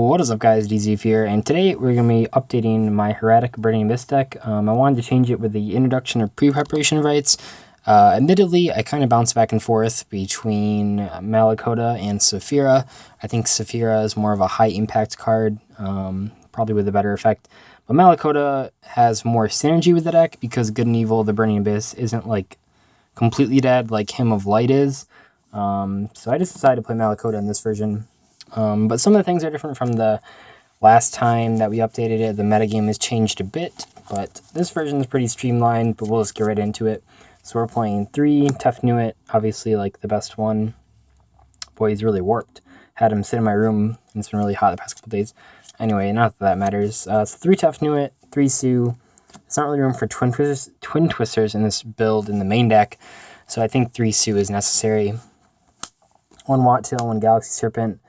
What is up, guys? DZ here, and today we're going to be updating my Hieratic Burning Abyss deck. I wanted to change it with the introduction of pre-preparation rights. Admittedly, I kind of bounce back and forth between Malakota and Saphira. I think Saphira is more of a high-impact card, probably with a better effect. But Malakota has more synergy with the deck because Good and Evil, the Burning Abyss, isn't like completely dead like Hymn of Light is. So I just decided to play Malakota in this version. But some of the things are different from the last time that we updated it. The metagame has changed a bit, but this version is pretty streamlined, but we'll just get right into it. So we're playing 3, Tefnuit, obviously like the best one. Boy, he's really warped. Had him sit in my room, and it's been really hot the past couple days. Anyway, not that that matters. So 3 Tefnuit, 3 Sue. There's not really room for Twin Twisters in this build in the main deck, so I think 3 Sue is necessary. 1 Watt-tail, 1 Galaxy Serpent.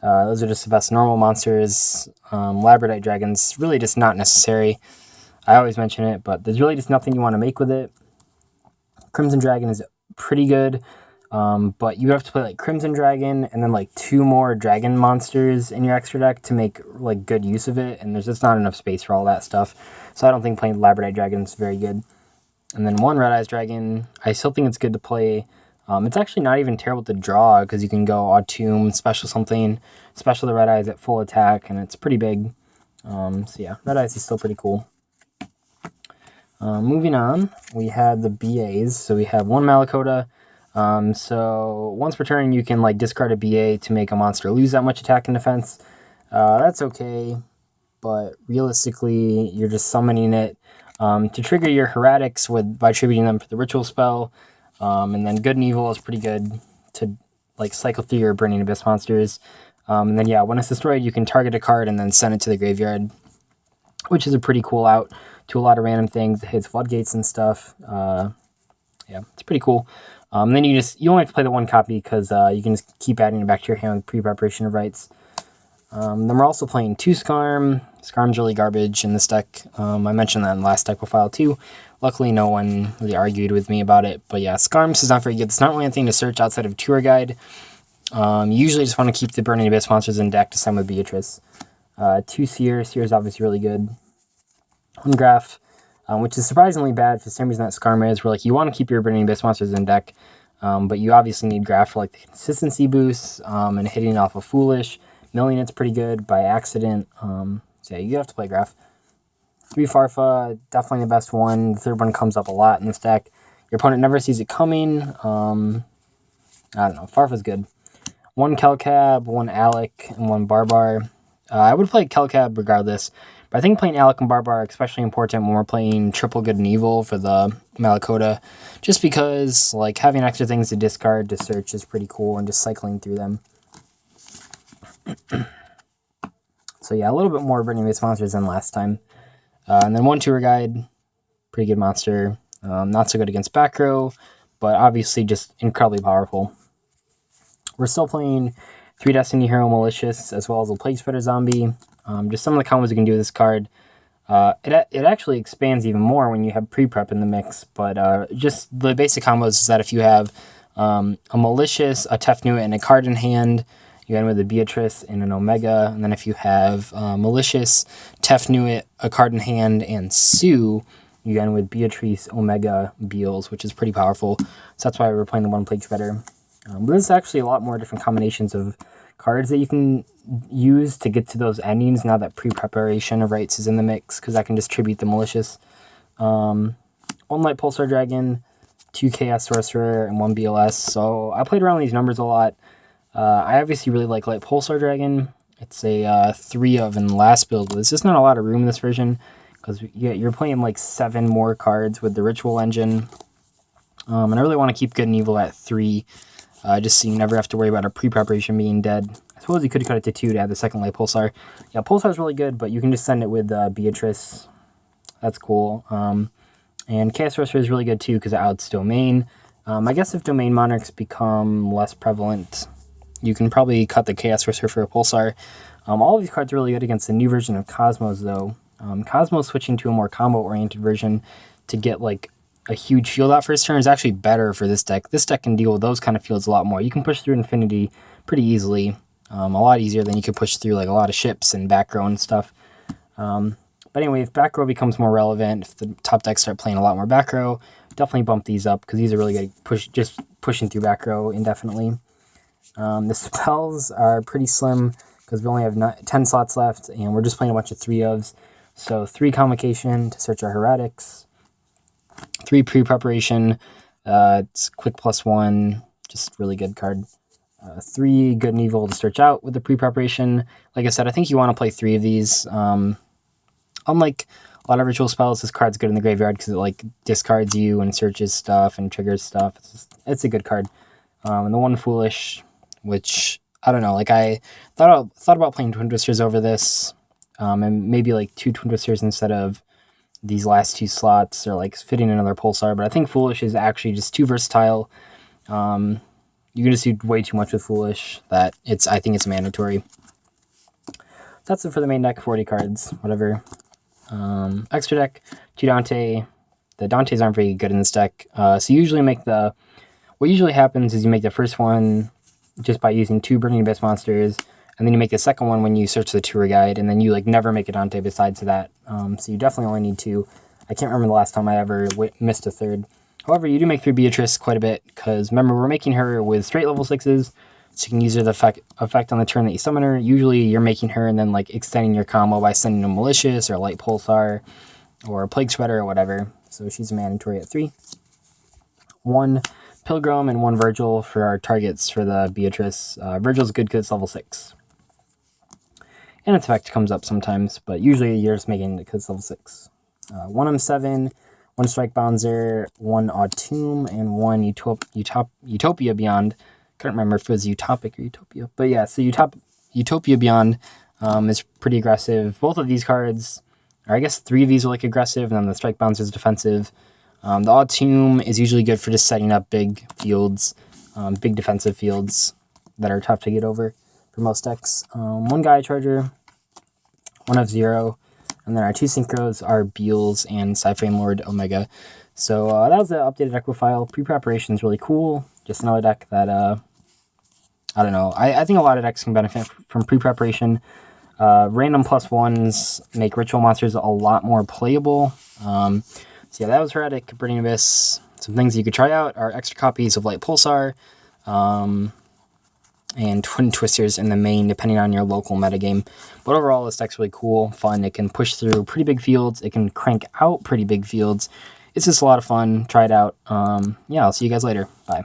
Those are just the best normal monsters. Labradite Dragon's really just not necessary. I always mention it, but there's really just nothing you want to make with it. Crimson Dragon is pretty good, but you have to play like Crimson Dragon and then like 2 more dragon monsters in your extra deck to make like good use of it, and there's just not enough space for all that stuff. So I don't think playing Labradite Dragon is very good. And then 1 Red Eyes Dragon, I still think it's good to play. It's actually not even terrible to draw because you can go Automn, special something, special the Red Eyes at full attack, and it's pretty big. So yeah, Red Eyes is still pretty cool. Moving on, we had the BAs. So we have 1 Malakota. So once per turn, you can like discard a BA to make a monster lose that much attack and defense. That's okay, but realistically, you're just summoning it to trigger your Hieratics by tributing them for the ritual spell. And then Good and Evil is pretty good to like cycle through your Burning Abyss monsters. And then yeah, when it's destroyed, you can target a card and then send it to the graveyard, which is a pretty cool out to a lot of random things. It hits floodgates and stuff. Yeah, it's pretty cool. Then you only have to play the 1 copy because you can just keep adding it back to your hand with pre-preparation of rights. Then we're also playing 2 Skarm. Skarm's really garbage in this deck. I mentioned that in the last deck profile too. Luckily, no one really argued with me about it. But yeah, Skarms is not very good. It's not really anything to search outside of Tour Guide. You usually just want to keep the Burning Abyss monsters in deck to send with Beatrice. 2 Seer. Seer is obviously really good. 1 Graph, which is surprisingly bad for some reason that Skarm is, where like you want to keep your Burning Abyss monsters in deck, but you obviously need Graph for like the consistency boosts and hitting off of Foolish. Milling it's pretty good by accident. So yeah, you have to play Graph. 3 Farfa, definitely the best one. The 3rd one comes up a lot in this deck. Your opponent never sees it coming. I don't know. Farfa's good. 1 Kelcab, 1 Alec, and 1 Barbar. I would play Kelcab regardless, but I think playing Alec and Barbar are especially important when we're playing triple Good and Evil for the Malakota, just because like having extra things to discard to search is pretty cool and just cycling through them. So yeah, a little bit more Burning Abyss monsters than last time. And then 1 Tour Guide, pretty good monster. Not so good against back row, but obviously just incredibly powerful. We're still playing 3 Destiny Hero Malicious, as well as a Plague Spreader Zombie. Just some of the combos you can do with this card. It actually expands even more when you have pre-prep in the mix, but just the basic combos is that if you have a Malicious, a Tefnuit, and a card in hand, you end with a Beatrice and an Omega, and then if you have Malicious, Tefnuit, a card in hand, and Sue, you end with Beatrice, Omega, Beals, which is pretty powerful. So that's why we're playing the 1 Plague Spreader. But there's actually a lot more different combinations of cards that you can use to get to those endings now that pre-preparation of rights is in the mix, because I can distribute the Malicious. 1 Light Pulsar Dragon, 2 Chaos Sorcerer, and 1 BLS. So I played around with these numbers a lot. I obviously really like Light Pulsar Dragon. It's a 3 of in the last build, but there's just not a lot of room in this version because you're playing like 7 more cards with the Ritual Engine. And I really want to keep Good and Evil at 3, just so you never have to worry about a pre-preparation being dead. I suppose you could cut it to 2 to add the 2nd Light Pulsar. Yeah, Pulsar is really good, but you can just send it with Beatrice. That's cool. And Chaos Sorcerer is really good too because it outs Domain. I guess if Domain Monarchs become less prevalent, you can probably cut the Chaos Sorcerer for a Pulsar. All of these cards are really good against the new version of Cosmos, though. Cosmos switching to a more combo-oriented version to get like a huge shield out first turn is actually better for this deck. This deck can deal with those kind of fields a lot more. You can push through Infinity pretty easily. A lot easier than you could push through like a lot of ships and back row and stuff. But anyway, if back row becomes more relevant, if the top decks start playing a lot more back row, definitely bump these up because these are really good just pushing through back row indefinitely. The spells are pretty slim because we only have 10 slots left and we're just playing a bunch of 3-ofs. So 3 Convocation to search our Hieratics, 3 Pre-Preparation, it's quick +1, just really good card. 3 Good and Evil to search out with the Pre-Preparation. Like I said, I think you want to play 3 of these. Unlike a lot of ritual spells, this card's good in the graveyard because it like discards you and searches stuff and triggers stuff. It's a good card. And the 1 Foolish, which I don't know, like I thought about playing Twin Twisters over this, and maybe like 2 Twin Twisters instead of these last 2 slots, or like fitting another Pulsar. But I think Foolish is actually just too versatile. You can just do way too much with Foolish that I think it's mandatory. That's it for the main deck. 40 cards, whatever. Extra deck, 2 Dante. The Dantes aren't very good in this deck, so you usually what usually happens is you make the first one just by using 2 Burning Abyss monsters, and then you make the second one when you search the tour guide, and then you like never make a Dante besides that. So you definitely only need 2. I can't remember the last time I ever missed a third. However, you do make 3 Beatrice quite a bit, because remember, we're making her with straight level 6s, so you can use her the effect on the turn that you summon her. Usually you're making her and then like extending your combo by sending a Malicious or Light Pulsar or Plague Sweater or whatever. So she's mandatory at 3. 1 Pilgrim and 1 Virgil for our targets for the Beatrice. Virgil's good because it's level 6. And its effect comes up sometimes, but usually you're just making it because it's level 6. 1 M7, 1 Strike Bouncer, 1 Autumn, and 1 Utopia Beyond. Can't remember if it was Utopic or Utopia. But yeah, so Utopia Beyond is pretty aggressive. Both of these cards, or I guess 3 of these are like aggressive, and then the Strike Bouncer is defensive. The Autumn is usually good for just setting up big fields, big defensive fields that are tough to get over for most decks. 1 Gaia Charger, 1 F-Zero, and then our 2 Synchros are Beals and Psyframe Lord Omega. So that was the updated deck profile. Pre-preparation is really cool. Just another deck that, I don't know. I think a lot of decks can benefit from pre-preparation. Random +1s make ritual monsters a lot more playable. So yeah, that was Hieratic, Burning Abyss. Some things you could try out are extra copies of Light Pulsar, and Twin Twisters in the main, depending on your local metagame. But overall, this deck's really cool, fun. It can push through pretty big fields. It can crank out pretty big fields. It's just a lot of fun. Try it out. Yeah, I'll see you guys later. Bye.